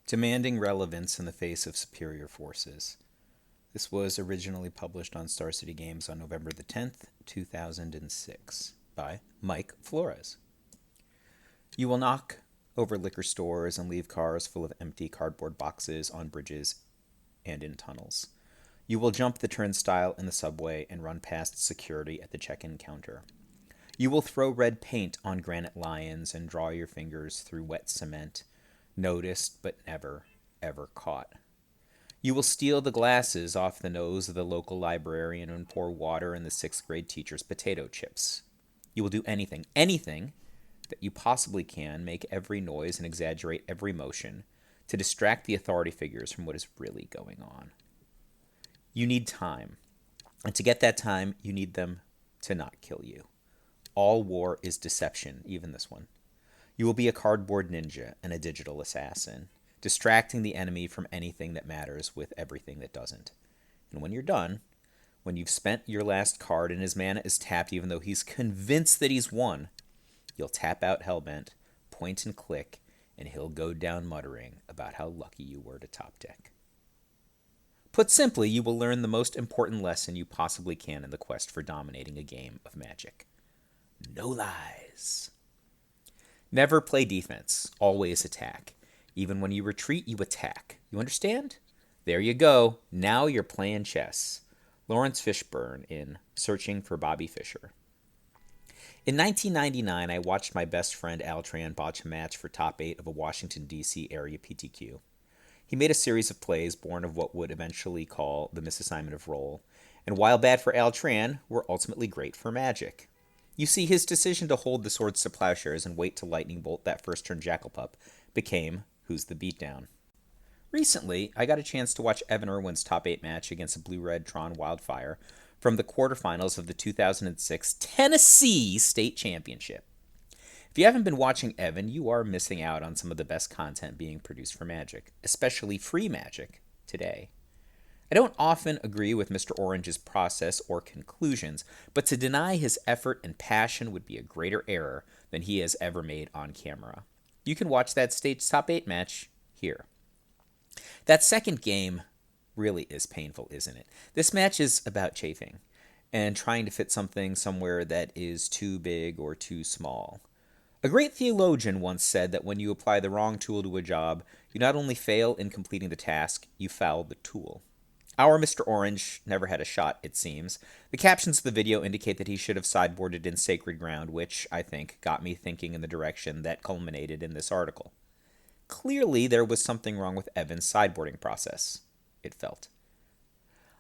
Demanding relevance in the face of superior forces. This was originally published on Star City Games on November the 10th, 2006, by Mike Flores. You will knock over liquor stores and leave cars full of empty cardboard boxes on bridges and in tunnels. You will jump the turnstile in the subway and run past security at the check-in counter. You will throw red paint on granite lions and draw your fingers through wet cement, noticed but never, ever caught. You will steal the glasses off the nose of the local librarian and pour water in the sixth grade teacher's potato chips. You will do anything that you possibly can, make every noise and exaggerate every motion to distract the authority figures from what is really going on. You need time, and to get that time, you need them to not kill you. All war is deception, even this one. You will be a cardboard ninja and a digital assassin, distracting the enemy from anything that matters with everything that doesn't. And when you're done, when you've spent your last card and his mana is tapped even though he's convinced that he's won, you'll tap out Hellbent, point and click, and he'll go down muttering about how lucky you were to top deck. Put simply, you will learn the most important lesson you possibly can in the quest for dominating a game of Magic. No lies. Never play defense, always attack. Even when you retreat, you attack. You understand? There you go. Now you're playing chess. Lawrence Fishburne in Searching for Bobby Fischer. In 1999, I watched my best friend Al Tran botch a match for top 8 of a Washington, D.C. area PTQ. He made a series of plays born of what would eventually call the misassignment of role, and while bad for Al Tran, were ultimately great for Magic. You see, his decision to hold the swords to plowshares and wait to lightning bolt that first turn Jackalpup became Who's the Beatdown. Recently, I got a chance to watch Evan Irwin's top 8 match against a Blue-Red Tron Wildfire from the quarterfinals of the 2006 Tennessee State Championship. If you haven't been watching Evan, you are missing out on some of the best content being produced for Magic, especially free Magic, today. I don't often agree with Mr. Orange's process or conclusions, but to deny his effort and passion would be a greater error than he has ever made on camera. You can watch that state's top 8 match here. That second game really is painful, isn't it? This match is about chafing and trying to fit something somewhere that is too big or too small. A great theologian once said that when you apply the wrong tool to a job, you not only fail in completing the task, you foul the tool. Our Mr. Orange never had a shot, it seems. The captions of the video indicate that he should have sideboarded in Sacred Ground, which, I think, got me thinking in the direction that culminated in this article. Clearly, there was something wrong with Evan's sideboarding process, it felt.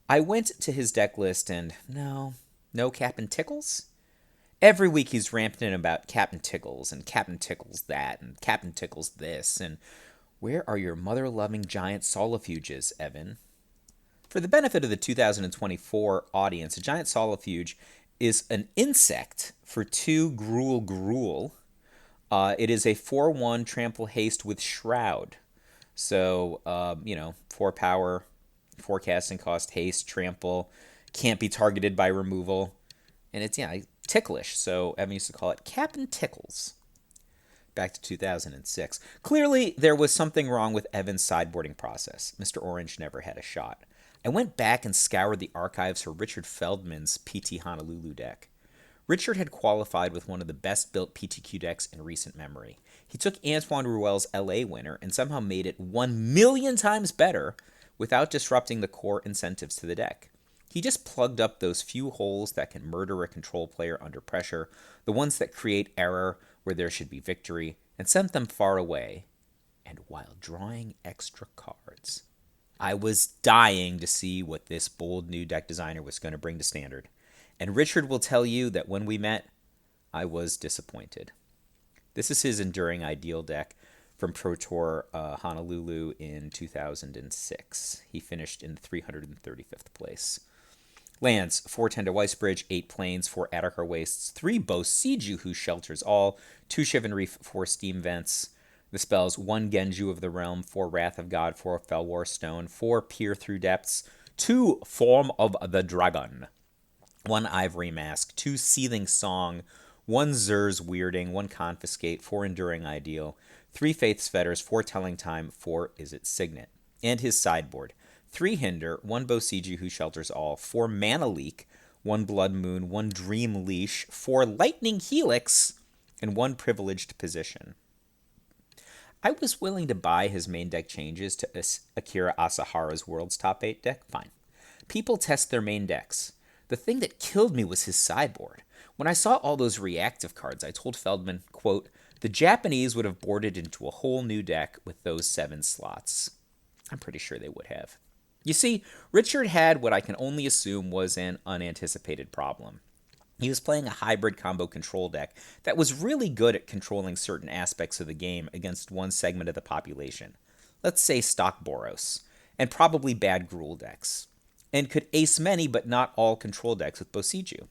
I went to his deck list and, no Captain Tickles? Every week he's ranting about Captain Tickles and Captain Tickles that and Captain Tickles this, and where are your mother-loving giant solifuges, Evan? For the benefit of the 2024 audience, a giant solifuge is an insect for 2 gruel. It is a 4/1 trample haste with shroud. So, 4 power, 4 casting cost, haste, trample, can't be targeted by removal. And it's, ticklish. So Evan used to call it Captain Tickles. Back to 2006. Clearly, there was something wrong with Evan's sideboarding process. Mr. Orange never had a shot. I went back and scoured the archives for Richard Feldman's PT Honolulu deck. Richard had qualified with one of the best-built PTQ decks in recent memory. He took Antoine Rouel's LA winner and somehow made it 1,000,000 times better without disrupting the core incentives to the deck. He just plugged up those few holes that can murder a control player under pressure, the ones that create error where there should be victory, and sent them far away, and while drawing extra cards. I was dying to see what this bold new deck designer was going to bring to Standard. And Richard will tell you that when we met, I was disappointed. This is his Enduring Ideal deck from Pro Tour Honolulu in 2006. He finished in 335th place. Lands, 4 Tender Icebridge, 8 Plains, 4 Attica Wastes, 3 Boseiju, who shelters all, 2 Shivan Reef, 4 Steam Vents. The spells, 1 Genju of the Realm, 4 Wrath of God, 4 Felwar Stone, 4 Peer Through Depths, 2 Form of the Dragon, 1 Ivory Mask, 2 Seething Song, 1 Zur's Weirding, 1 Confiscate, 4 Enduring Ideal, 3 Faith's Fetters, 4 Telling Time, 4 Izzet Signet. And his sideboard. 3 Hinder, 1 Bosiji Who Shelters All, 4 Mana Leak, 1 Blood Moon, 1 Dream Leash, 4 Lightning Helix, and 1 Privileged Position. I was willing to buy his main deck changes to Akira Asahara's World's Top 8 deck. Fine. People test their main decks. The thing that killed me was his sideboard. When I saw all those reactive cards, I told Feldman, quote, the Japanese would have boarded into a whole new deck with those 7 slots. I'm pretty sure they would have. You see, Richard had what I can only assume was an unanticipated problem. He was playing a hybrid combo control deck that was really good at controlling certain aspects of the game against one segment of the population. Let's say stock Boros, and probably bad Gruul decks. And could ace many but not all control decks with Bosiju.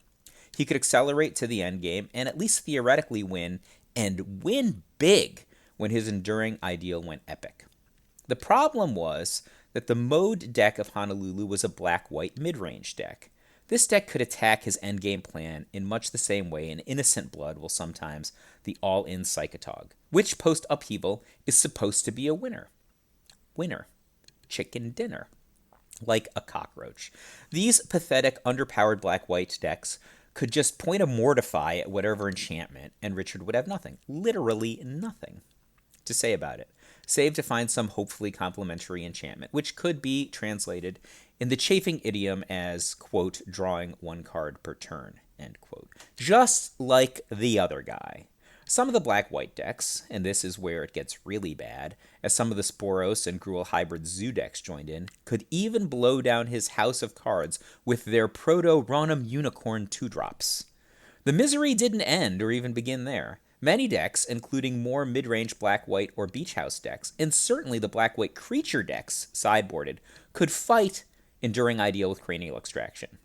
He could accelerate to the endgame and at least theoretically win, and win big when his Enduring Ideal went epic. The problem was that the mode deck of Honolulu was a black-white mid-range deck. This deck could attack his endgame plan in much the same way an Innocent Blood will sometimes the all-in Psychotog, which post-upheaval is supposed to be a winner. Winner. Chicken dinner. Like a cockroach. These pathetic, underpowered black-white decks could just point a Mortify at whatever enchantment, and Richard would have nothing. Literally nothing to say about it, save to find some hopefully complementary enchantment, which could be translated in the chafing idiom as, quote, drawing 1 card per turn, end quote. Just like the other guy. Some of the black-white decks, and this is where it gets really bad, as some of the Sporos and Gruul hybrid Zoo decks joined in, could even blow down his house of cards with their Proto-Ronum Unicorn 2-drops. The misery didn't end or even begin there. Many decks, including more mid-range black-white or beach house decks, and certainly the black-white creature decks sideboarded, could fight Enduring Ideal with Cranial Extraction.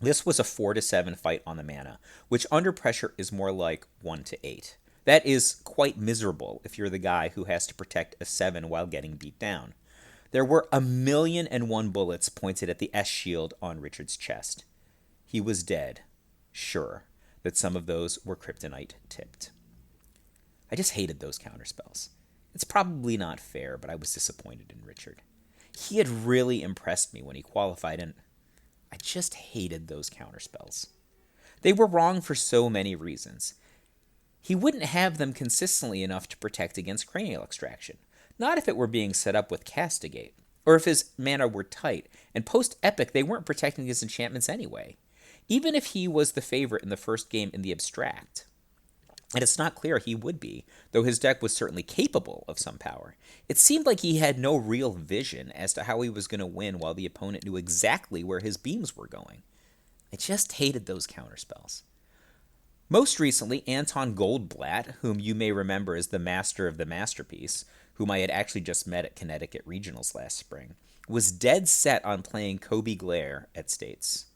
This was a 4-7 fight on the mana, which under pressure is more like 1-8. That is quite miserable if you're the guy who has to protect a 7 while getting beat down. There were 1,000,001 bullets pointed at the S-shield on Richard's chest. He was dead, sure that some of those were kryptonite tipped. I just hated those counterspells. It's probably not fair, but I was disappointed in Richard. He had really impressed me when he qualified, and I just hated those counterspells. They were wrong for so many reasons. He wouldn't have them consistently enough to protect against Cranial Extraction. Not if it were being set up with Castigate, or if his mana were tight, and post-Epic they weren't protecting his enchantments anyway. Even if he was the favorite in the first game in the Abstract. And it's not clear he would be, though his deck was certainly capable of some power. It seemed like he had no real vision as to how he was going to win while the opponent knew exactly where his beams were going. I just hated those counterspells. Most recently, Anton Goldblatt, whom you may remember as the master of the masterpiece, whom I had actually just met at Connecticut Regionals last spring, was dead set on playing Kobe Glare at States.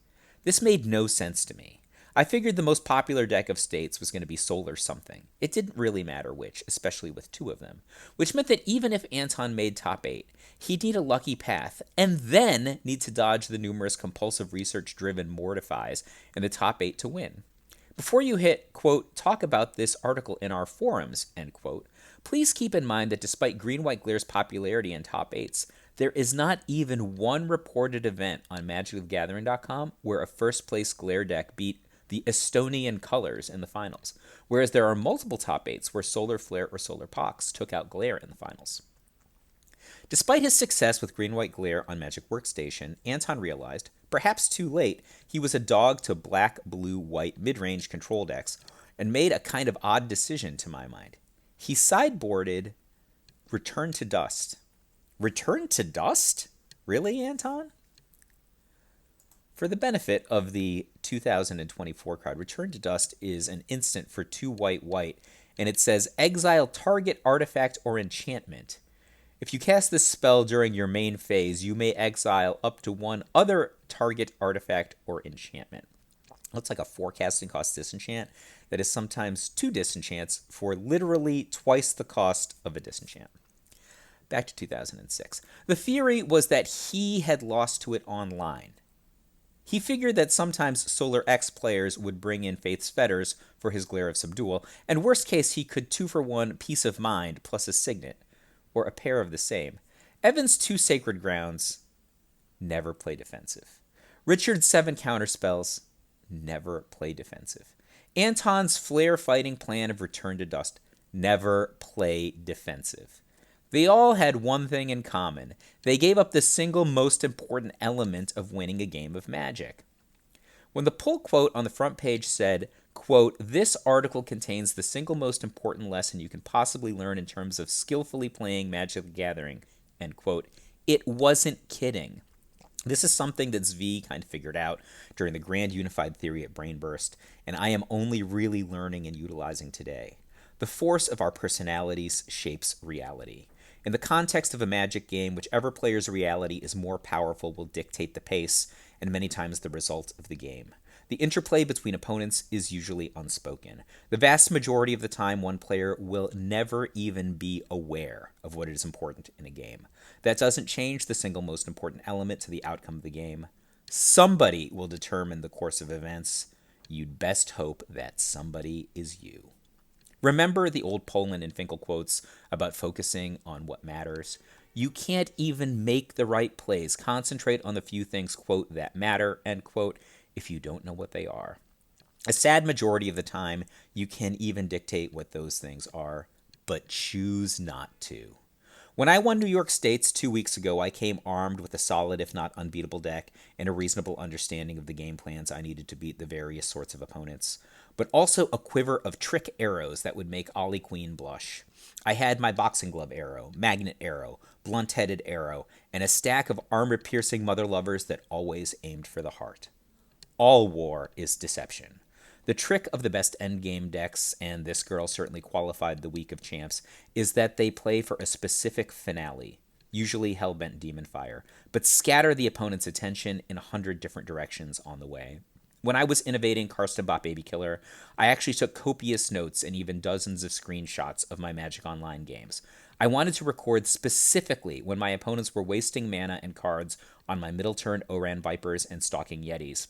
This made no sense to me. I figured the most popular deck of States was going to be Solar something. It didn't really matter which, especially with 2 of them, which meant that even if Anton made top 8, he'd need a lucky path, and then need to dodge the numerous compulsive research-driven mortifies in the top 8 to win. Before you hit, quote, talk about this article in our forums, end quote, please keep in mind that despite Green-White Glare's popularity in top 8s, there is not even one reported event on MagicTheGathering.com where a first-place Glare deck beat the Estonian colors in the finals, whereas there are multiple top 8s where Solar Flare or Solar Pox took out Glare in the finals. Despite his success with Green-White Glare on Magic Workstation, Anton realized, perhaps too late, he was a dog to black-blue-white mid-range control decks, and made a kind of odd decision to my mind. He sideboarded Return to Dust. Return to Dust? Really, Anton? For the benefit of the 2024 card, Return to Dust is an instant for 2 white, and it says exile target artifact or enchantment. If you cast this spell during your main phase, you may exile up to 1 other target artifact or enchantment. Looks like a 4 casting cost disenchant that is sometimes 2 disenchants for literally twice the cost of a disenchant. Back to 2006. The theory was that he had lost to it online. He figured that sometimes Solar X players would bring in Faith's fetters for his Glare of Subdual, and worst case he could 2-for-1 Peace of Mind plus a Signet, or a pair of the same. Evan's 2 Sacred Grounds never play defensive. Richard's 7 counterspells never play defensive. Anton's Flare Fighting Plan of Return to Dust never play defensive. They all had one thing in common. They gave up the single most important element of winning a game of Magic. When the pull quote on the front page said, quote, "This article contains the single most important lesson you can possibly learn in terms of skillfully playing Magic the Gathering," end quote, it wasn't kidding. This is something that Zvi kind of figured out during the Grand Unified Theory at Brainburst, and I am only really learning and utilizing today. The force of our personalities shapes reality. In the context of a Magic game, whichever player's reality is more powerful will dictate the pace and many times the result of the game. The interplay between opponents is usually unspoken. The vast majority of the time, one player will never even be aware of what is important in a game. That doesn't change the single most important element to the outcome of the game. Somebody will determine the course of events. You'd best hope that somebody is you. Remember the old Poland and Finkel quotes about focusing on what matters? You can't even make the right plays. Concentrate on the few things, quote, that matter, end quote, if you don't know what they are. A sad majority of the time, you can even dictate what those things are, but choose not to. When I won New York States 2 weeks ago, I came armed with a solid, if not unbeatable deck, and a reasonable understanding of the game plans I needed to beat the various sorts of opponents, but also a quiver of trick arrows that would make Ollie Queen blush. I had my boxing glove arrow, magnet arrow, blunt-headed arrow, and a stack of armor-piercing mother lovers that always aimed for the heart. All war is deception. The trick of the best endgame decks, and this girl certainly qualified the Week of Champs, is that they play for a specific finale, usually Hellbent Demon Fire, but scatter the opponent's attention in 100 different directions on the way. When I was innovating Karstenbot Baby Killer, I actually took copious notes and even dozens of screenshots of my Magic Online games. I wanted to record specifically when my opponents were wasting mana and cards on my middle turn Oran Vipers and Stalking Yetis,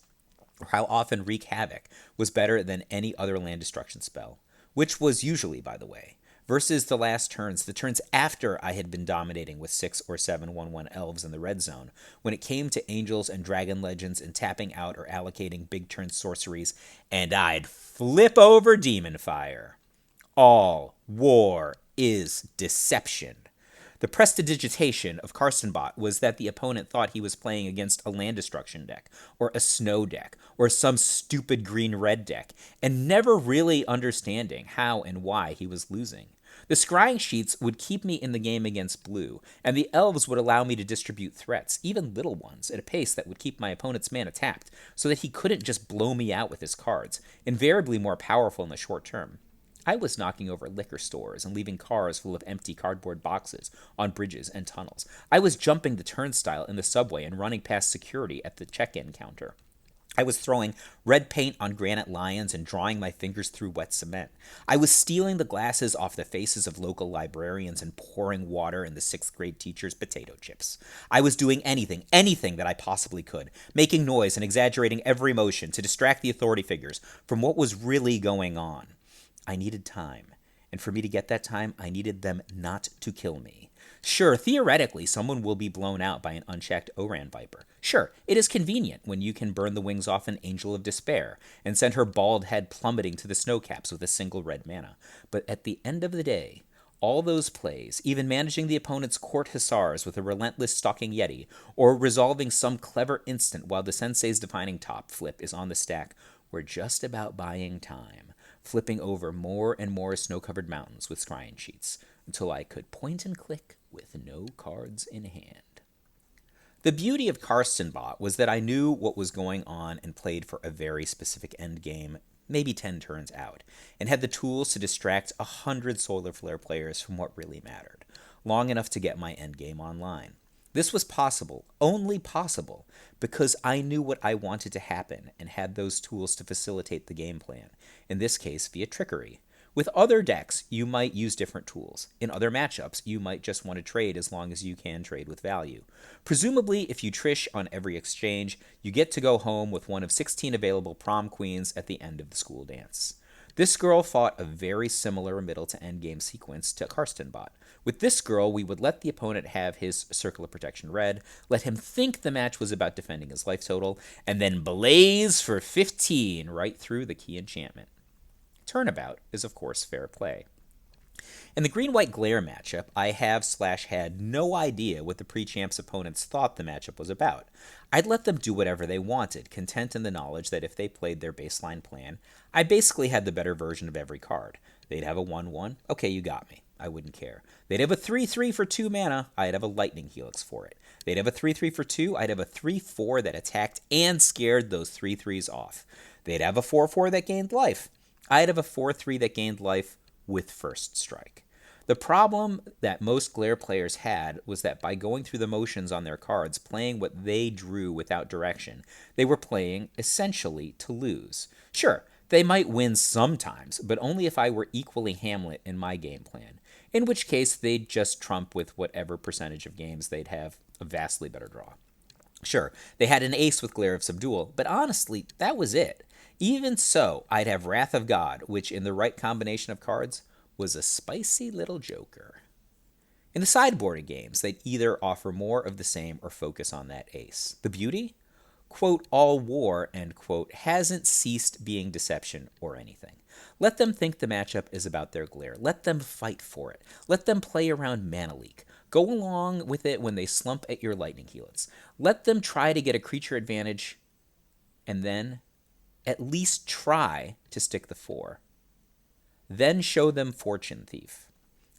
or how often Wreak Havoc was better than any other land destruction spell, which was usually, by the way, versus the last turns, the turns after I had been dominating with 6 or 7 1/1 elves in the red zone, when it came to angels and dragon legends and tapping out or allocating big turn sorceries, and I'd flip over Demon Fire. All war is deception. The prestidigitation of Karstenbot was that the opponent thought he was playing against a land destruction deck, or a snow deck, or some stupid green-red deck, and never really understanding how and why he was losing. The scrying sheets would keep me in the game against blue, and the elves would allow me to distribute threats, even little ones, at a pace that would keep my opponent's mana tapped, so that he couldn't just blow me out with his cards, invariably more powerful in the short term. I was knocking over liquor stores and leaving cars full of empty cardboard boxes on bridges and tunnels. I was jumping the turnstile in the subway and running past security at the check-in counter. I was throwing red paint on granite lions and drawing my fingers through wet cement. I was stealing the glasses off the faces of local librarians and pouring water in the 6th grade teacher's potato chips. I was doing anything that I possibly could, making noise and exaggerating every motion to distract the authority figures from what was really going on. I needed time, and for me to get that time, I needed them not to kill me. Sure, theoretically, someone will be blown out by an unchecked Oran Viper. Sure, it is convenient when you can burn the wings off an Angel of Despair and send her bald head plummeting to the snowcaps with a single red mana. But at the end of the day, all those plays, even managing the opponent's court hussars with a relentless Stalking Yeti, or resolving some clever instant while the sensei's defining top flip is on the stack, were just about buying time, flipping over more and more snow-covered mountains with scrying sheets, until I could point and click with no cards in hand. The beauty of Karstenbot was that I knew what was going on and played for a very specific endgame, maybe 10 turns out, and had the tools to distract 100 Solar Flare players from what really mattered, long enough to get my endgame online. This was possible, only possible, because I knew what I wanted to happen and had those tools to facilitate the game plan, in this case via trickery. With other decks, you might use different tools. In other matchups, you might just want to trade as long as you can trade with value. Presumably, if you trish on every exchange, you get to go home with one of 16 available prom queens at the end of the school dance. This girl fought a very similar middle to end game sequence to Karstenbot. With this girl, we would let the opponent have his Circle of Protection red, let him think the match was about defending his life total, and then blaze for 15 right through the key enchantment. Turnabout is, of course, fair play. In the green-white glare matchup, I have/had no idea what the pre-champ's opponents thought the matchup was about. I'd let them do whatever they wanted, content in the knowledge that if they played their baseline plan, I basically had the better version of every card. They'd have a 1/1, okay, you got me. I wouldn't care. They'd have a 3/3 for 2 mana, I'd have a Lightning Helix for it. They'd have a 3/3 for 2, I'd have a 3/4 that attacked and scared those 3/3s off. They'd have a 4/4 that gained life. I'd have a 4/3 that gained life with First Strike. The problem that most Glare players had was that by going through the motions on their cards, playing what they drew without direction, they were playing essentially to lose. Sure, they might win sometimes, but only if I were equally Hamlet in my game plan, in which case they'd just trump with whatever percentage of games they'd have a vastly better draw. Sure, they had an ace with Glare of Subdual, but honestly, that was it. Even so, I'd have Wrath of God, which in the right combination of cards was a spicy little joker. In the sideboarded games, they'd either offer more of the same or focus on that ace. The beauty? Quote, all war, end quote, hasn't ceased being deception or anything. Let them think the matchup is about their Glare. Let them fight for it. Let them play around Mana Leak. Go along with it when they slump at your Lightning Helix. Let them try to get a creature advantage, and then at least try to stick the 4. Then show them Fortune Thief.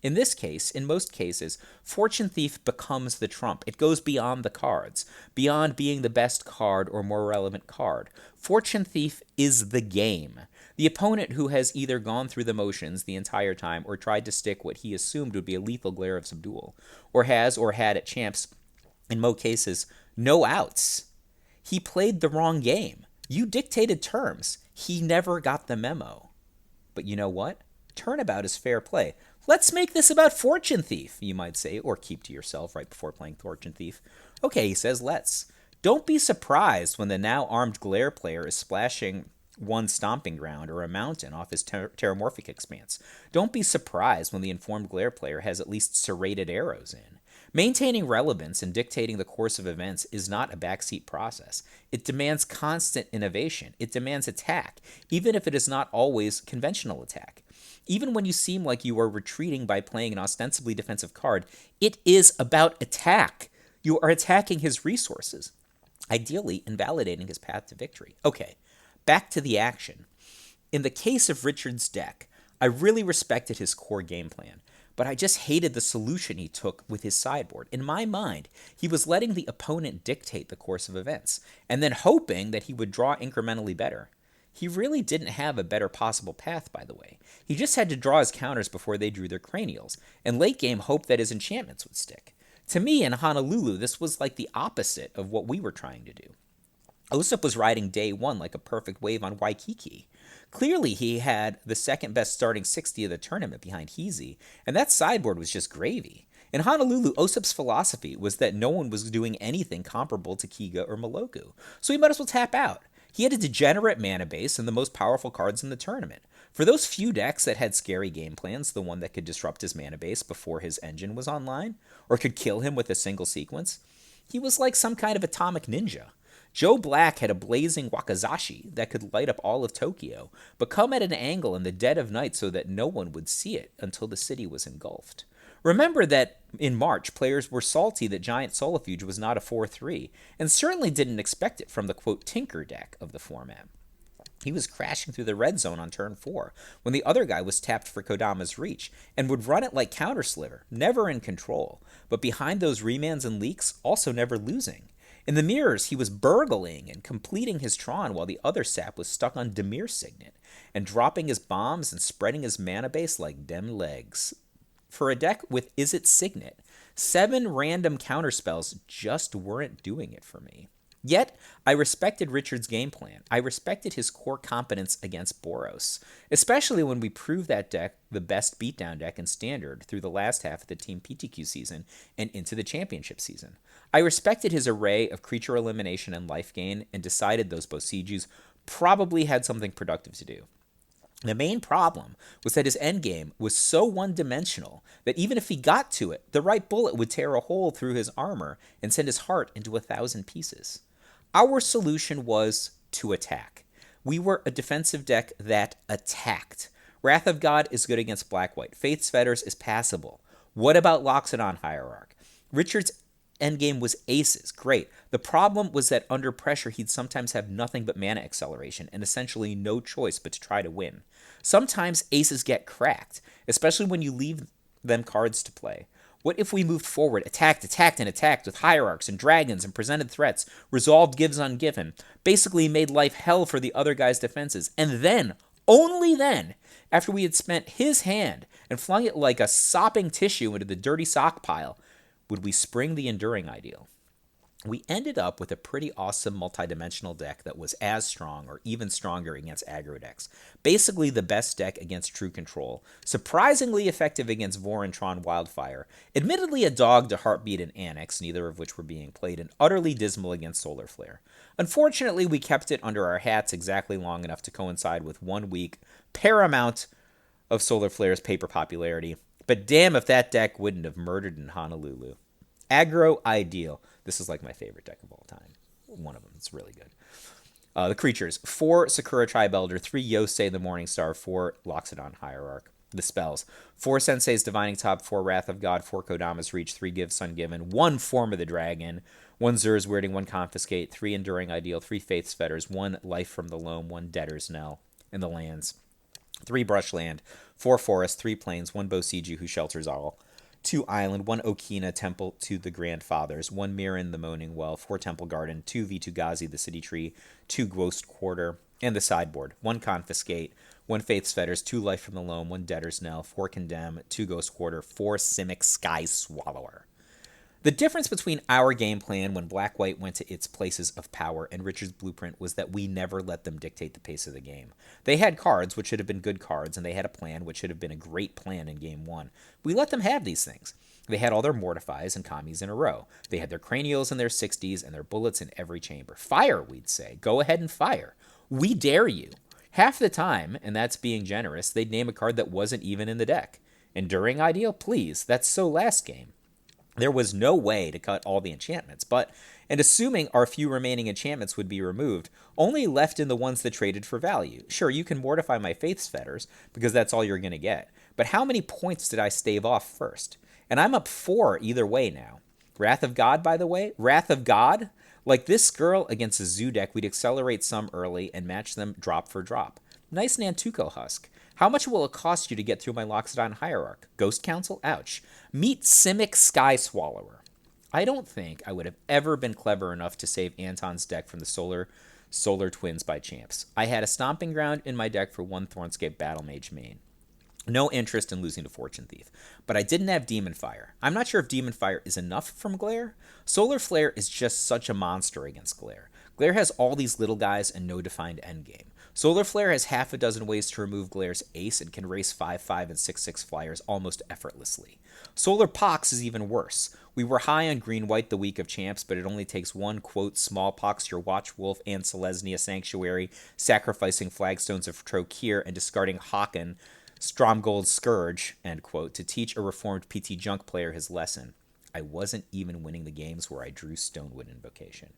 In this case, in most cases, Fortune Thief becomes the trump. It goes beyond the cards, beyond being the best card or more relevant card. Fortune Thief is the game. The opponent who has either gone through the motions the entire time or tried to stick what he assumed would be a lethal Glare of Subdual, or has or had at champs, in most cases, no outs. He played the wrong game. You dictated terms. He never got the memo. But you know what? Turnabout is fair play. Let's make this about Fortune Thief, you might say, or keep to yourself right before playing Fortune Thief. Okay, he says let's. Don't be surprised when the now armed Glare player is splashing one Stomping Ground or a mountain off his Terramorphic Expanse. Don't be surprised when the informed Glare player has at least serrated arrows in. Maintaining relevance and dictating the course of events is not a backseat process. It demands constant innovation. It demands attack, even if it is not always conventional attack. Even when you seem like you are retreating by playing an ostensibly defensive card, it is about attack. You are attacking his resources, ideally invalidating his path to victory. Okay, back to the action. In the case of Richard's deck, I really respected his core game plan, but I just hated the solution he took with his sideboard. In my mind, he was letting the opponent dictate the course of events, and then hoping that he would draw incrementally better. He really didn't have a better possible path, by the way. He just had to draw his counters before they drew their cranials, and late game hoped that his enchantments would stick. To me, in Honolulu, this was like the opposite of what we were trying to do. Osip was riding day one like a perfect wave on Waikiki. Clearly, he had the second best starting 60 of the tournament behind Heezy, and that sideboard was just gravy. In Honolulu, Osip's philosophy was that no one was doing anything comparable to Kiga or Moloku, so he might as well tap out. He had a degenerate mana base and the most powerful cards in the tournament. For those few decks that had scary game plans, the one that could disrupt his mana base before his engine was online, or could kill him with a single sequence, he was like some kind of atomic ninja. Joe Black had a blazing Wakazashi that could light up all of Tokyo, but come at an angle in the dead of night so that no one would see it until the city was engulfed. Remember that in March, players were salty that Giant Solifuge was not a 4/3, and certainly didn't expect it from the, quote, Tinker deck of the format. He was crashing through the red zone on turn 4, when the other guy was tapped for Kodama's reach, and would run it like Countersliver, never in control, but behind those remands and leaks, also never losing. In the mirrors, he was burgling and completing his Tron while the other sap was stuck on Dimir Signet, and dropping his bombs and spreading his mana base like dem legs. For a deck with Izzet Signet, 7 random counterspells just weren't doing it for me. Yet, I respected Richard's game plan. I respected his core competence against Boros, especially when we proved that deck the best beatdown deck in Standard through the last half of the Team PTQ season and into the championship season. I respected his array of creature elimination and life gain and decided those Bosijus probably had something productive to do. The main problem was that his endgame was so one-dimensional that even if he got to it, the right bullet would tear a hole through his armor and send his heart into 1,000 pieces. Our solution was to attack. We were a defensive deck that attacked. Wrath of God is good against Black-White. Faith's Fetters is passable. What about Loxodon Hierarch? Richard's endgame was aces. Great. The problem was that under pressure, he'd sometimes have nothing but mana acceleration and essentially no choice but to try to win. Sometimes aces get cracked, especially when you leave them cards to play. What if we moved forward, attacked, and attacked with hierarchs and dragons and presented threats, resolved gives ungiven, basically made life hell for the other guy's defenses, and then, only then, after we had spent his hand and flung it like a sopping tissue into the dirty sock pile, would we spring the enduring ideal? We ended up with a pretty awesome multidimensional deck that was as strong or even stronger against aggro decks. Basically the best deck against True Control, surprisingly effective against Vorentron Wildfire, admittedly a dog to Heartbeat and Annex, neither of which were being played, and utterly dismal against Solar Flare. Unfortunately, we kept it under our hats exactly long enough to coincide with 1 week paramount of Solar Flare's paper popularity, but damn if that deck wouldn't have murdered in Honolulu. Aggro Ideal. This is like my favorite deck of all time. One of them. It's really good. The creatures. 4 Sakura Tribelder, 3 Yosei the Morningstar, 4 Loxodon Hierarch. The spells. 4 Sensei's Divining Top, 4 Wrath of God, 4 Kodama's Reach, 3 Give Sun Given, 1 Form of the Dragon, 1 Zur's Weirding, 1 Confiscate, 3 Enduring Ideal, 3 Faith's Fetters, 1 Life from the Loam, 1 Debtor's Knell in the lands, 3 Brushland, 4 Forest, 3 Plains, 1 Bosiju who shelters all, 2 Island, 1 Okina Temple to the Grandfathers, 1 Mirren the Moaning Well, 4 Temple Garden, 2 Vitugazi the City Tree, 2 Ghost Quarter, and the sideboard, 1 Confiscate, 1 Faith's Fetters, 2 Life from the Loam, 1 Debtor's Knell, 4 Condemn, 2 Ghost Quarter, 4 Simic Sky Swallower. The difference between our game plan when Black-White went to its places of power and Richard's blueprint was that we never let them dictate the pace of the game. They had cards, which should have been good cards, and they had a plan, which should have been a great plan in Game 1. We let them have these things. They had all their Mortifies and Commies in a row. They had their Cranials and their 60s and their bullets in every chamber. Fire, we'd say. Go ahead and fire. We dare you. Half the time, and that's being generous, they'd name a card that wasn't even in the deck. Enduring Ideal? Please. That's so last game. There was no way to cut all the enchantments, but, and assuming our few remaining enchantments would be removed, only left in the ones that traded for value. Sure, you can mortify my Faith's Fetters, because that's all you're going to get, but how many points did I stave off first? And I'm up 4 either way now. Wrath of God, by the way? Wrath of God? Like this girl against a zoo deck, we'd accelerate some early and match them drop for drop. Nice Nantuko Husk. How much will it cost you to get through my Loxodon Hierarch? Ghost Council? Ouch. Meet Simic Sky Swallower. I don't think I would have ever been clever enough to save Anton's deck from the Solar Twins by Champs. I had a Stomping Ground in my deck for 1 Thornscape Battle Mage main. No interest in losing to Fortune Thief. But I didn't have Demon Fire. I'm not sure if Demon Fire is enough from Glare. Solar Flare is just such a monster against Glare. Glare has all these little guys and no defined endgame. Solar Flare has half a dozen ways to remove Glare's ace and can race 5/5 and 6/6 flyers almost effortlessly. Solar Pox is even worse. We were high on green-white the week of champs, but it only takes one, quote, Smallpox, your Watchwolf, and Selesnya Sanctuary, sacrificing Flagstones of Trokir and discarding Haken, Stromgold's Scourge, end quote, to teach a reformed PT Junk player his lesson. I wasn't even winning the games where I drew Stonewood Invocation.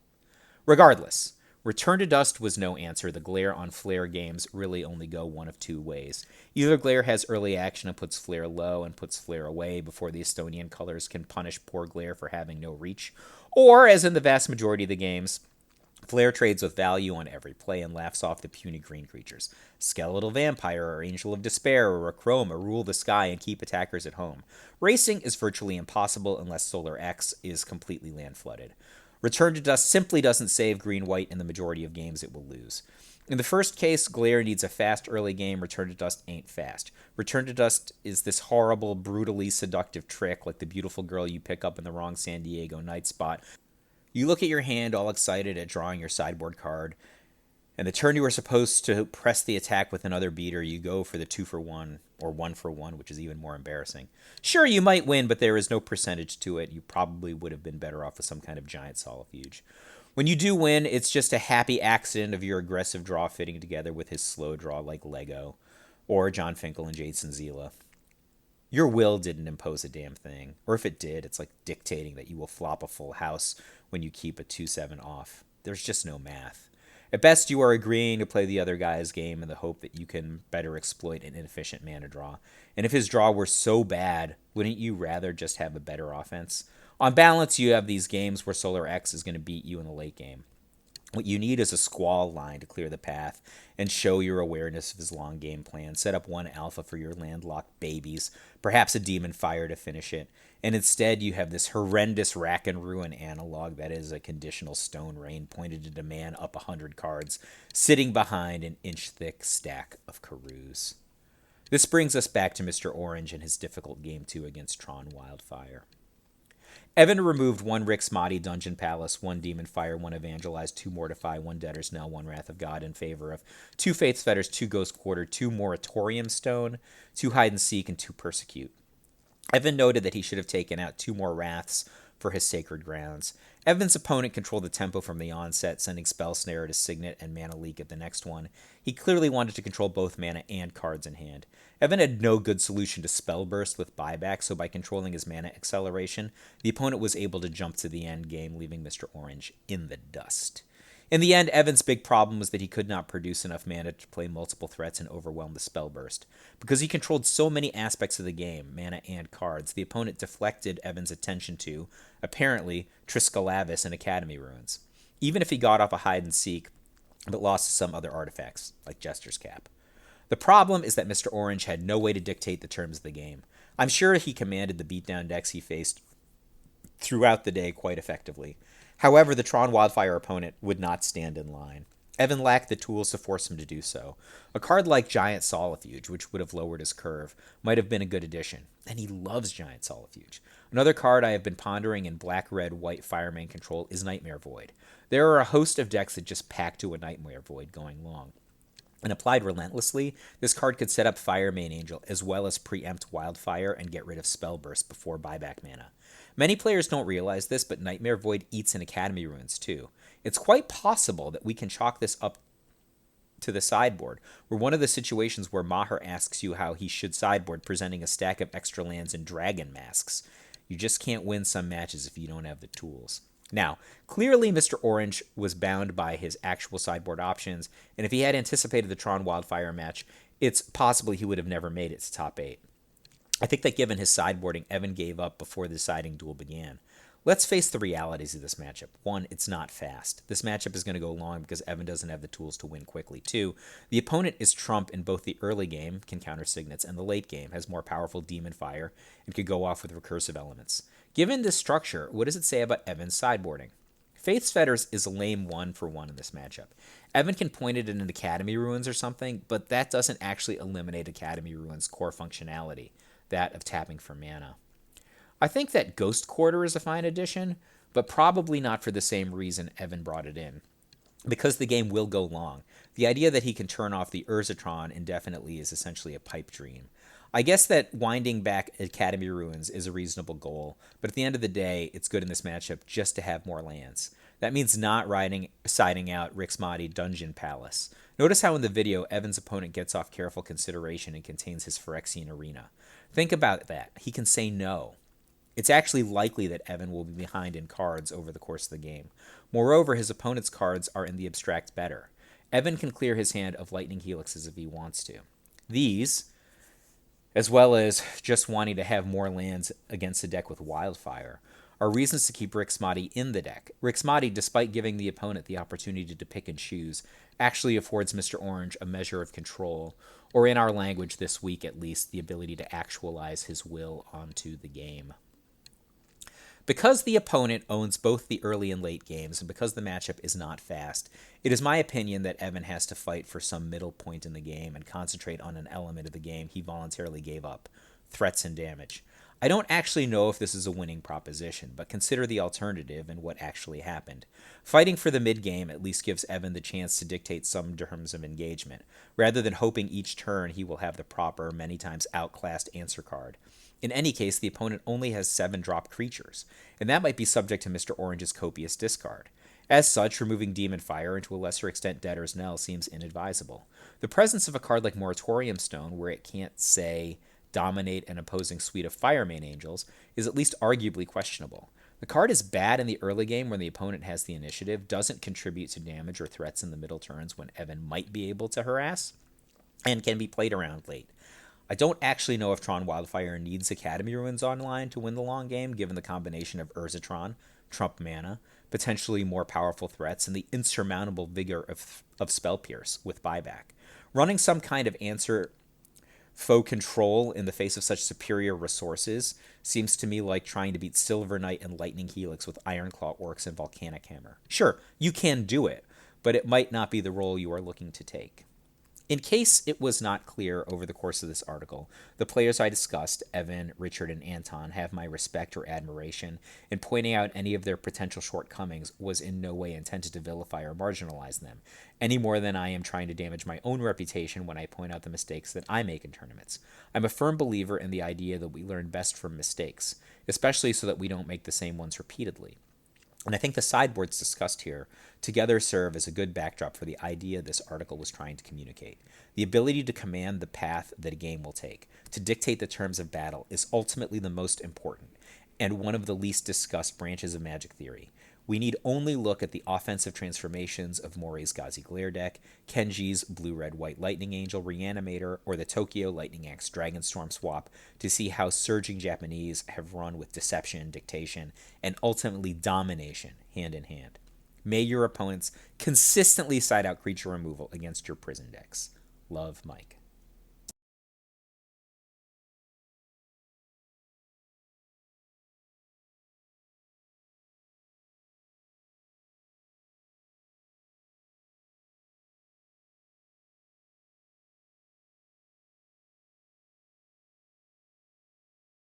Regardless, Return to Dust was no answer. The Glare on Flare games really only go one of 2 ways. Either Glare has early action and puts Flare low and puts Flare away before the Estonian colors can punish poor Glare for having no reach, or, as in the vast majority of the games, Flare trades with value on every play and laughs off the puny green creatures. Skeletal Vampire or Angel of Despair or a Chroma rule the sky and keep attackers at home. Racing is virtually impossible unless Solar X is completely land flooded. Return to Dust simply doesn't save green-white in the majority of games it will lose. In the first case, Glare needs a fast early game. Return to Dust ain't fast. Return to Dust is this horrible, brutally seductive trick like the beautiful girl you pick up in the wrong San Diego night spot. You look at your hand all excited at drawing your sideboard card, and the turn you were supposed to press the attack with another beater, you go for the 2-for-1 or 1-for-1, which is even more embarrassing. Sure, you might win, but there is no percentage to it. You probably would have been better off with some kind of giant solifuge. When you do win, it's just a happy accident of your aggressive draw fitting together with his slow draw like Lego, or John Finkel and Jason Zila. Your will didn't impose a damn thing. Or if it did, it's like dictating that you will flop a full house when you keep a 2-7 off. There's just no math. At best, you are agreeing to play the other guy's game in the hope that you can better exploit an inefficient mana draw. And if his draw were so bad, wouldn't you rather just have a better offense? On balance, you have these games where Solar X is going to beat you in the late game. What you need is a squall line to clear the path and show your awareness of his long game plan. Set up one alpha for your landlocked babies, perhaps a demon fire to finish it. And instead, you have this horrendous rack and ruin analog that is a conditional stone rain pointed at a man up 100 cards, sitting behind an inch-thick stack of Karoos. This brings us back to Mr. Orange and his difficult game 2 against Tron Wildfire. Evan removed 1 Rick's Mahdi Dungeon Palace, 1 Demon Fire, 1 Evangelize, 2 Mortify, 1 Debtor's Knell, 1 Wrath of God in favor of 2 Faith's Fetters, 2 Ghost Quarter, 2 Moratorium Stone, 2 Hide and Seek, and 2 Persecute. Evan noted that he should have taken out 2 more Wraths for his Sacred Grounds. Evan's opponent controlled the tempo from the onset, sending Spell Snare to Signet and Mana Leak at the next one. He clearly wanted to control both mana and cards in hand. Evan had no good solution to Spell Burst with buyback, so by controlling his mana acceleration, the opponent was able to jump to the end game, leaving Mr. Orange in the dust. In the end, Evan's big problem was that he could not produce enough mana to play multiple threats and overwhelm the Spell Burst. Because he controlled so many aspects of the game, mana and cards, the opponent deflected Evan's attention to, apparently, Triskelavis and Academy Ruins. Even if he got off a Hide and Seek, but lost to some other artifacts, like Jester's Cap. The problem is that Mr. Orange had no way to dictate the terms of the game. I'm sure he commanded the beatdown decks he faced throughout the day quite effectively. However, the Tron Wildfire opponent would not stand in line. Evan lacked the tools to force him to do so. A card like Giant Solifuge, which would have lowered his curve, might have been a good addition. And he loves Giant Solifuge. Another card I have been pondering in black, red, white Fireman control is Nightmare Void. There are a host of decks that just pack to a Nightmare Void going long. And applied relentlessly, this card could set up Firemane Angel as well as preempt Wildfire and get rid of Spell Burst before buyback mana. Many players don't realize this, but Nightmare Void eats in Academy Ruins too. It's quite possible that we can chalk this up to the sideboard, where one of the situations where Maher asks you how he should sideboard, presenting a stack of extra lands and dragon masks. You just can't win some matches if you don't have the tools. Now, clearly Mr. Orange was bound by his actual sideboard options, and if he had anticipated the Tron Wildfire match, it's possible he would have never made it to top 8. I think that given his sideboarding, Evan gave up before the deciding duel began. Let's face the realities of this matchup. 1, it's not fast. This matchup is going to go long because Evan doesn't have the tools to win quickly. 2, the opponent is trump in both the early game, can counter Signets, and the late game, has more powerful Demon Fire, and could go off with recursive elements. Given this structure, what does it say about Evan's sideboarding? Faith's Fetters is a lame 1-for-1 in this matchup. Evan can point it in an Academy Ruins or something, but that doesn't actually eliminate Academy Ruins' core functionality, that of tapping for mana. I think that Ghost Quarter is a fine addition, but probably not for the same reason Evan brought it in. Because the game will go long, the idea that he can turn off the Urzatron indefinitely is essentially a pipe dream. I guess that winding back Academy Ruins is a reasonable goal, but at the end of the day, it's good in this matchup just to have more lands. That means not siding out Rick's Mahdi Dungeon Palace. Notice how in the video, Evan's opponent gets off careful consideration and contains his Phyrexian Arena. Think about that. He can say no. It's actually likely that Evan will be behind in cards over the course of the game. Moreover, his opponent's cards are in the abstract better. Evan can clear his hand of Lightning Helixes if he wants to. These, as well as just wanting to have more lands against the deck with Wildfire, are reasons to keep Rick's Mahdi in the deck. Rick's Mahdi, despite giving the opponent the opportunity to pick and choose, actually affords Mr. Orange a measure of control, or in our language this week at least, the ability to actualize his will onto the game. Because the opponent owns both the early and late games, and because the matchup is not fast, it is my opinion that Evan has to fight for some middle point in the game and concentrate on an element of the game he voluntarily gave up, threats and damage. I don't actually know if this is a winning proposition, but consider the alternative and what actually happened. Fighting for the mid game at least gives Evan the chance to dictate some terms of engagement, rather than hoping each turn he will have the proper, many times outclassed answer card. In any case, the opponent only has 7 drop creatures, and that might be subject to Mr. Orange's copious discard. As such, removing Demon Fire and to a lesser extent Debtor's Knell seems inadvisable. The presence of a card like Moratorium Stone, where it can't, say, dominate an opposing suite of Firemane Angels, is at least arguably questionable. The card is bad in the early game when the opponent has the initiative, doesn't contribute to damage or threats in the middle turns when Evan might be able to harass, and can be played around late. I don't actually know if Tron Wildfire needs Academy Ruins online to win the long game, given the combination of Urzatron, Trump mana, potentially more powerful threats, and the insurmountable vigor of Spell Pierce with buyback. Running some kind of answer faux control in the face of such superior resources seems to me like trying to beat Silver Knight and Lightning Helix with Ironclaw Orcs and Volcanic Hammer. Sure, you can do it, but it might not be the role you are looking to take. In case it was not clear over the course of this article, the players I discussed, Evan, Richard, and Anton, have my respect or admiration, and pointing out any of their potential shortcomings was in no way intended to vilify or marginalize them, any more than I am trying to damage my own reputation when I point out the mistakes that I make in tournaments. I'm a firm believer in the idea that we learn best from mistakes, especially so that we don't make the same ones repeatedly. And I think the sideboards discussed here together serve as a good backdrop for the idea this article was trying to communicate. The ability to command the path that a game will take, to dictate the terms of battle, is ultimately the most important, and one of the least discussed branches of Magic theory. We need only look at the offensive transformations of Morey's Ghazi Glare deck, Kenji's Blue-Red-White Lightning Angel Reanimator, or the Tokyo Lightning Axe Dragonstorm swap to see how surging Japanese have run with deception, dictation, and ultimately domination hand in hand. May your opponents consistently side out creature removal against your prison decks. Love, Mike.